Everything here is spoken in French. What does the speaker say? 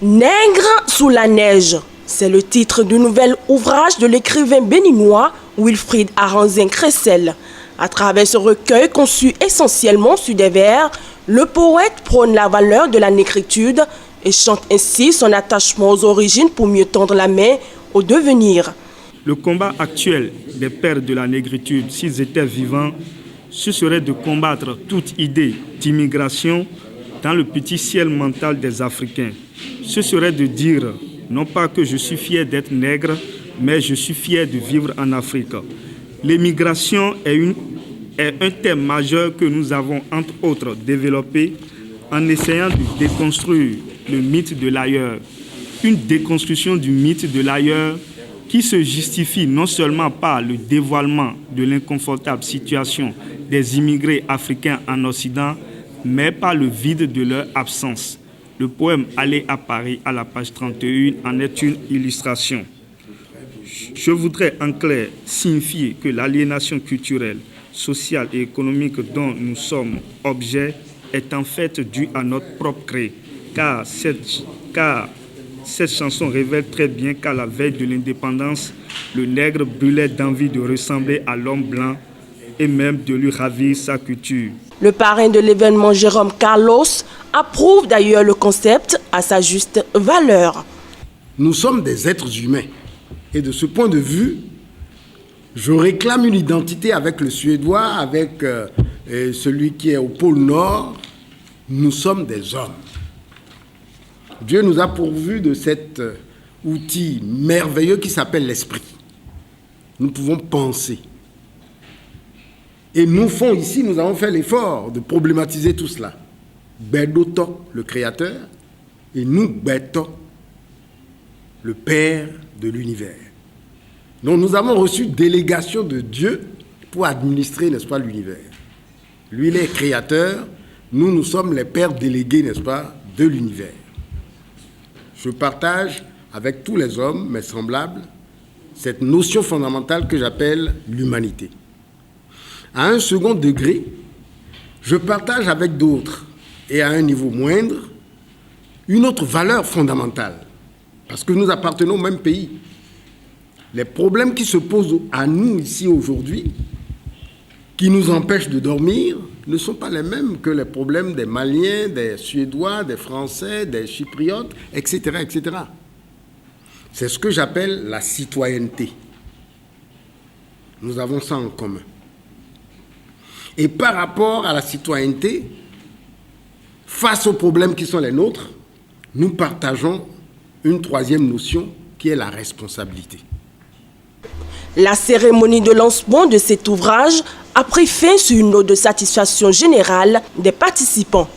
Nègre sous la neige, c'est le titre du nouvel ouvrage de l'écrivain béninois Wilfried Aranzin-Cressel. À travers ce recueil conçu essentiellement sur des vers, le poète prône la valeur de la négritude et chante ainsi son attachement aux origines pour mieux tendre la main au devenir. Le combat actuel des pères de la négritude, s'ils étaient vivants, ce serait de combattre toute idée d'immigration dans le petit ciel mental des Africains. Ce serait de dire, non pas que je suis fier d'être nègre, mais je suis fier de vivre en Afrique. L'émigration est un thème majeur que nous avons, entre autres, développé en essayant de déconstruire le mythe de l'ailleurs. Une déconstruction du mythe de l'ailleurs qui se justifie non seulement par le dévoilement de l'inconfortable situation des immigrés africains en Occident, mais par le vide de leur absence. Le poème « Aller à Paris » à la page 31 en est une illustration. Je voudrais en clair signifier que l'aliénation culturelle, sociale et économique dont nous sommes objets est en fait due à notre propre gré, car cette chanson révèle très bien qu'à la veille de l'indépendance, le nègre brûlait d'envie de ressembler à l'homme blanc et même de lui ravir sa culture. Le parrain de l'événement, Jérôme Carlos, approuve d'ailleurs le concept à sa juste valeur. Nous sommes des êtres humains et de ce point de vue, je réclame une identité avec le Suédois, avec celui qui est au pôle Nord. Nous sommes des hommes. Dieu nous a pourvus de cet outil merveilleux qui s'appelle l'esprit. Nous pouvons penser. Et nous avons fait l'effort de problématiser tout cela. Bedoto, le Créateur, et nous, Beto, le Père de l'univers. Donc nous avons reçu délégation de Dieu pour administrer, n'est-ce pas, l'univers. Lui, il est créateur, nous sommes les pères délégués, n'est-ce pas, de l'univers. Je partage avec tous les hommes, mes semblables, cette notion fondamentale que j'appelle l'humanité. À un second degré, je partage avec d'autres, et à un niveau moindre, une autre valeur fondamentale, parce que nous appartenons au même pays. Les problèmes qui se posent à nous ici aujourd'hui, qui nous empêchent de dormir, ne sont pas les mêmes que les problèmes des Maliens, des Suédois, des Français, des Chypriotes, etc., etc. C'est ce que j'appelle la citoyenneté. Nous avons ça en commun. Et par rapport à la citoyenneté, face aux problèmes qui sont les nôtres, nous partageons une troisième notion qui est la responsabilité. La cérémonie de lancement de cet ouvrage a pris fin sur une note de satisfaction générale des participants.